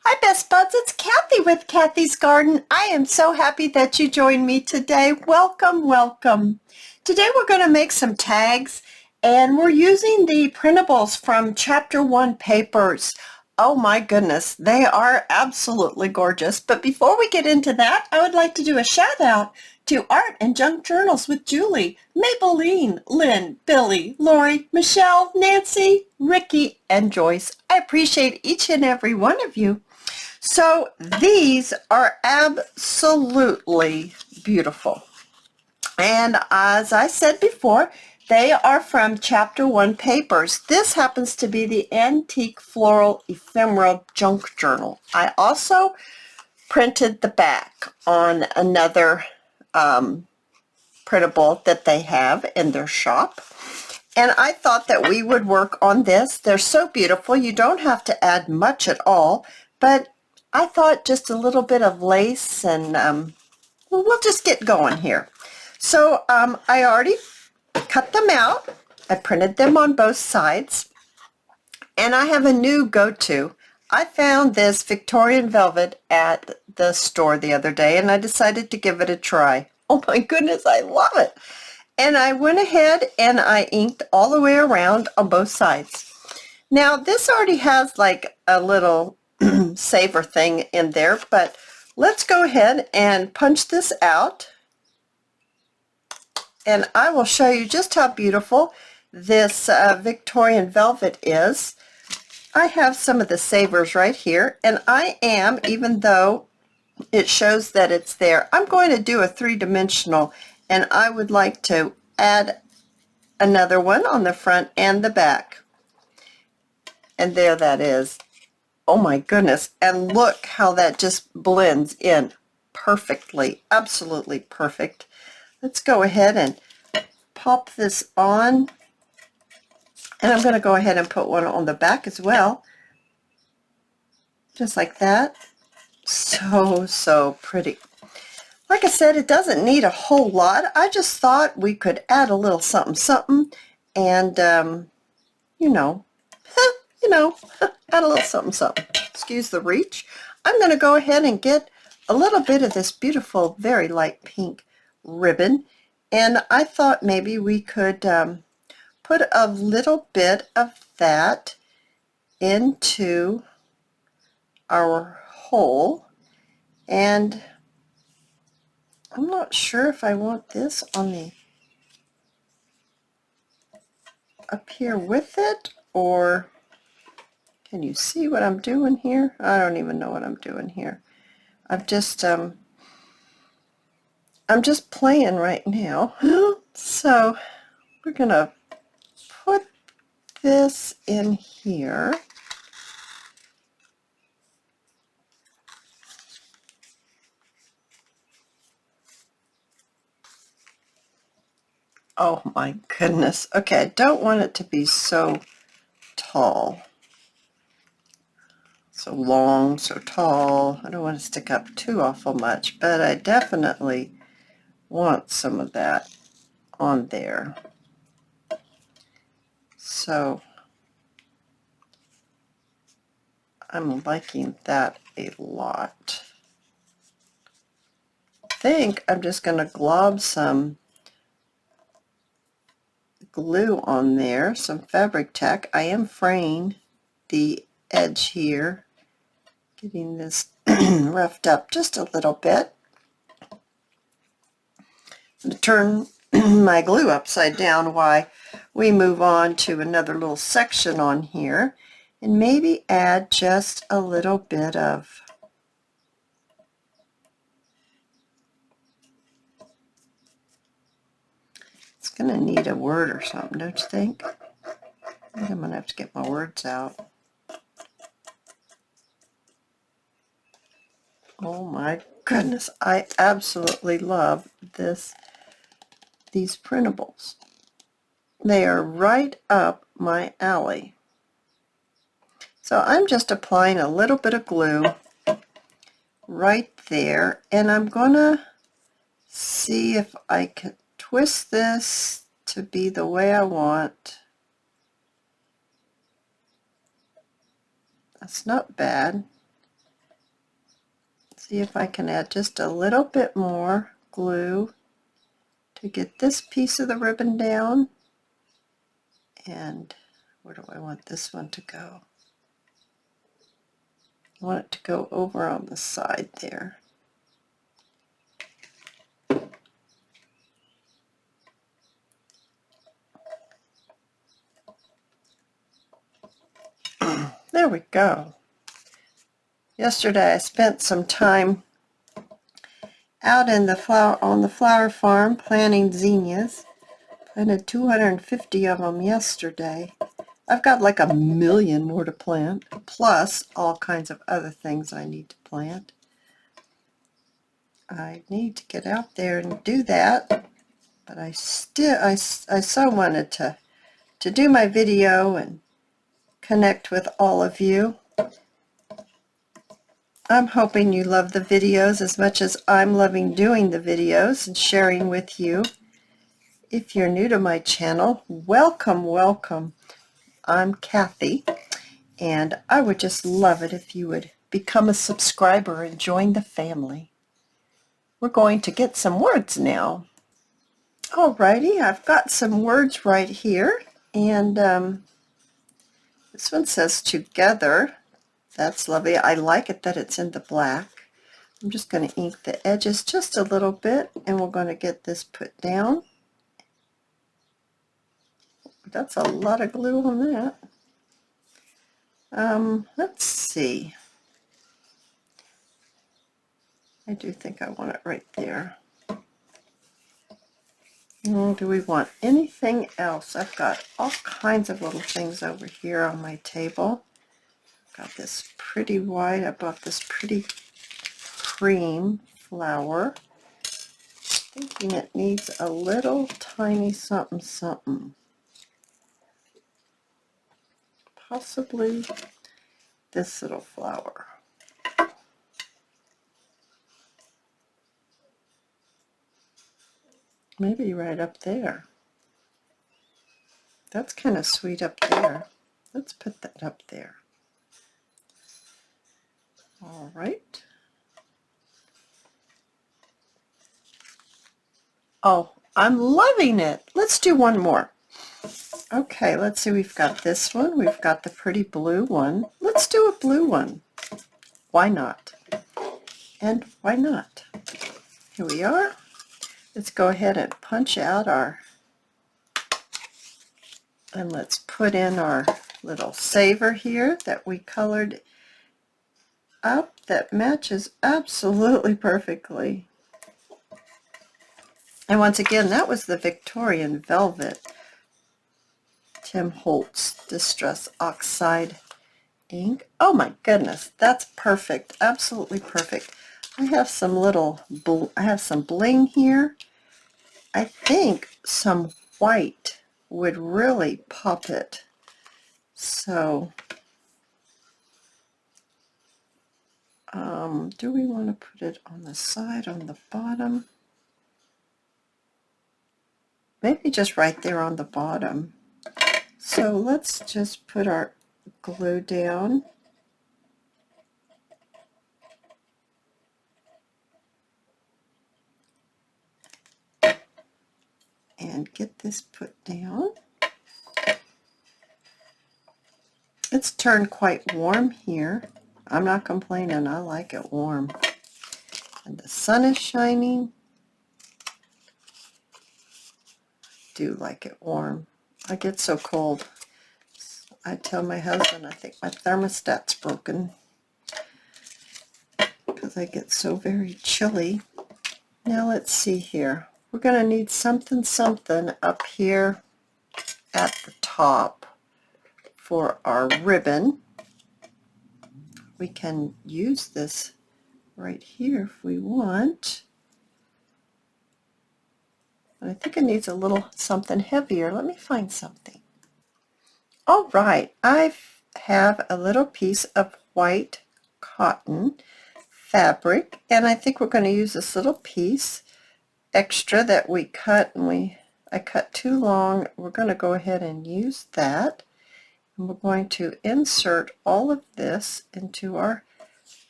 Hi Best Buds, it's Cathy with Cathy's Garden. I am so happy that you joined me today. Welcome, welcome. Today we're going to make some tags and we're using the printables from Chapter 1 papers. Oh my goodness, they are absolutely gorgeous. But before we get into that, I would like to do a shout out to Art and Junk Journals with Julie, Maybelline, Lynn, Billy, Lori, Michelle, Nancy, Ricky, and Joyce. I appreciate each and every one of you. So these are absolutely beautiful. And as I said before, they are from Chapter 1 papers. This happens to be the Antique Floral Ephemera Junk Journal. I also printed the back on another printable that they have in their shop. And I thought that we would work on this. They're so beautiful. You don't have to add much at all, but I thought just a little bit of lace and well, we'll just get going here. So I already cut them out. I printed them on both sides. And I have a new go-to. I found this Victorian velvet at the store the other day and I decided to give it a try. Oh my goodness, I love it. And I went ahead and I inked all the way around on both sides. Now this already has like a little saver thing in there, but let's go ahead and punch this out and I will show you just how beautiful this Victorian velvet is. I have some of the savers right here, and I am, even though it shows that it's there, I'm going to do a three-dimensional, and I would like to add another one on the front and the back. And there that is. Oh my goodness, and look how that just blends in perfectly, absolutely perfect. Let's go ahead and pop this on, and I'm going to go ahead and put one on the back as well, just like that. So pretty. Like I said, it doesn't need a whole lot. I just thought we could add a little something and you know, add a little something. Excuse the reach. I'm going to go ahead and get a little bit of this beautiful, very light pink ribbon, and I thought maybe we could put a little bit of that into our hole, and I'm not sure if I want this on the up here with it, or can you see what I'm doing here? I don't even know what I'm doing here. I'm just playing right now. So we're gonna put this in here. Oh my goodness. Okay, I don't want it to be so tall. So long, so tall. I don't want to stick up too awful much, but I definitely want some of that on there. So I'm liking that a lot. I think I'm just going to glob some glue on there, some fabric tack. I am fraying the edge here, getting this roughed up just a little bit. I'm going to turn my glue upside down while we move on to another little section on here, and maybe add just a little bit of it's going to need a word or something, don't you think? I think I'm going to have to get my words out. Oh my goodness, I absolutely love these printables. They are right up my alley. So I'm just applying a little bit of glue right there, and I'm gonna see if I can twist this to be the way I want. That's not bad. See if I can add just a little bit more glue to get this piece of the ribbon down. And where do I want this one to go? I want it to go over on the side there. There we go. Yesterday I spent some time out in the flower farm planting zinnias. Planted 250 of them yesterday. I've got like 1,000,000 more to plant, plus all kinds of other things I need to plant. I need to get out there and do that, but I so wanted to do my video and connect with all of you. I'm hoping you love the videos as much as I'm loving doing the videos and sharing with you. If you're new to my channel, welcome, welcome. I'm Cathy, and I would just love it if you would become a subscriber and join the family. We're going to get some words now. Alrighty, I've got some words right here, and this one says together. That's lovely. I like it that it's in the black. I'm just going to ink the edges just a little bit, and we're going to get this put down. That's a lot of glue on that. Let's see. I do think I want it right there. Do we want anything else? I've got all kinds of little things over here on my table. Got this pretty white. I bought this pretty cream flower. Thinking it needs a little tiny something something. Possibly this little flower. Maybe right up there. That's kind of sweet up there. Let's put that up there. All right. Oh, I'm loving it. Let's do one more. Okay, let's see. We've got this one. We've got the pretty blue one. Let's do a blue one. Why not? And why not? Here we are. Let's go ahead and punch out our, and let's put in our little saver here that we colored up that matches absolutely perfectly. And once again, that was the Victorian Velvet Tim Holtz Distress Oxide ink. Oh my goodness, that's perfect, absolutely perfect. I have some bling here. I think some white would really pop it. So, do we want to put it on the side, on the bottom? Maybe just right there on the bottom. So let's just put our glue down. And get this put down. It's turned quite warm here. I'm not complaining. I like it warm. And the sun is shining. I do like it warm. I get so cold. I tell my husband I think my thermostat's broken because I get so very chilly. Now let's see here. We're going to need something up here at the top for our ribbon. We can use this right here if we want. But I think it needs a little something heavier. Let me find something. All right, I have a little piece of white cotton fabric, and I think we're going to use this little piece extra that we cut, and I cut too long. We're going to go ahead and use that, and we're going to insert all of this into our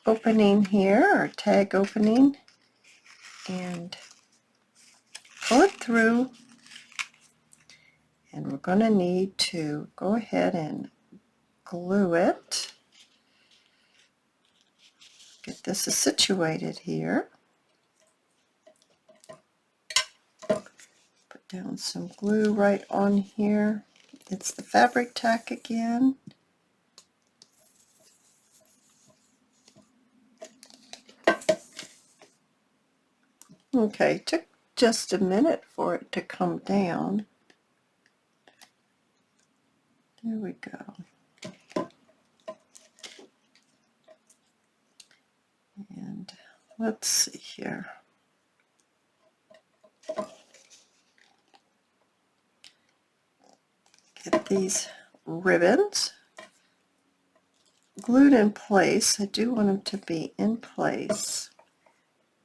opening here, our tag opening, and pull it through. And we're going to need to go ahead and glue it. Get this situated here. Put down some glue right on here. It's the fabric tack again. Okay, took just a minute for it to come down. There we go. And let's see here. Get these ribbons glued in place. I do want them to be in place.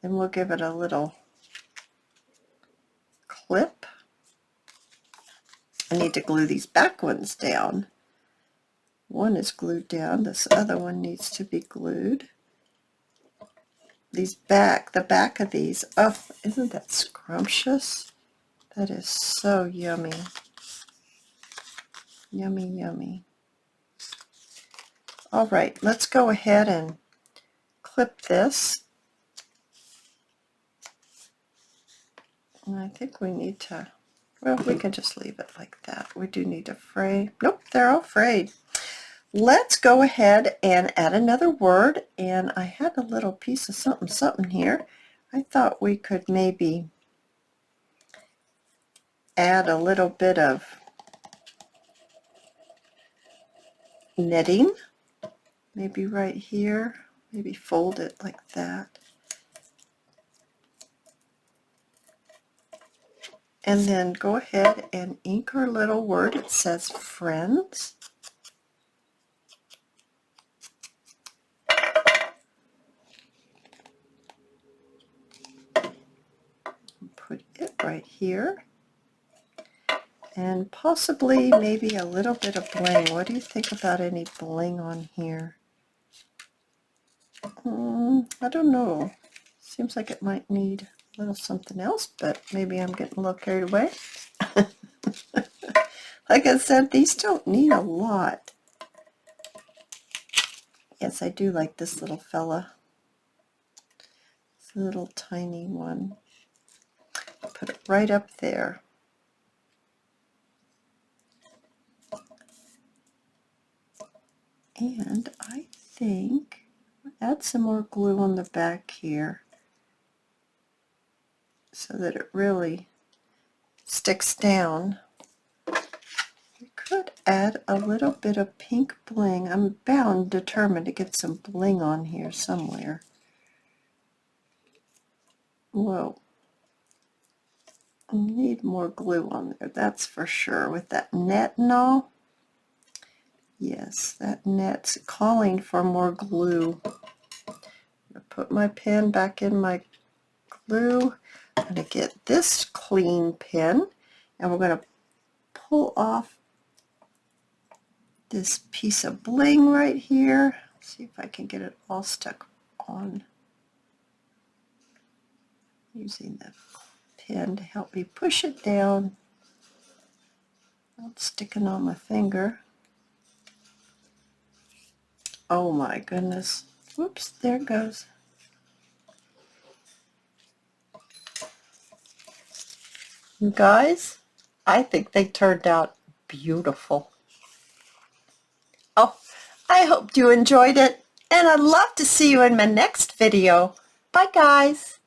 Then we'll give it a little clip. I need to glue these back ones down. One is glued down. This other one needs to be glued. The back of these, oh, isn't that scrumptious? That is so yummy. Yummy, yummy. All right, let's go ahead and clip this. And I think we need to, well, we can just leave it like that. We do need to fray. Nope, they're all frayed. Let's go ahead and add another word. And I had a little piece of something here. I thought we could maybe add a little bit of knitting. Maybe right here. Maybe fold it like that. And then go ahead and ink our little word. It says friends. Put it right here. And possibly maybe a little bit of bling. What do you think about any bling on here? I don't know. Seems like it might need a little something else, but maybe I'm getting a little carried away. Like I said, these don't need a lot. Yes, I do like this little fella. It's a little tiny one. Put it right up there. And I think add some more glue on the back here so that it really sticks down. We could add a little bit of pink bling. I'm determined to get some bling on here somewhere. Whoa. I need more glue on there, that's for sure. With that net and all. Yes, that net's calling for more glue. I'm going to put my pen back in my glue. I'm going to get this clean pen, and we're going to pull off this piece of bling right here. See if I can get it all stuck on. Using the pen to help me push it down. Not sticking on my finger. Oh my goodness. Whoops, there it goes. You guys, I think they turned out beautiful. Oh, I hope you enjoyed it, and I'd love to see you in my next video. Bye guys.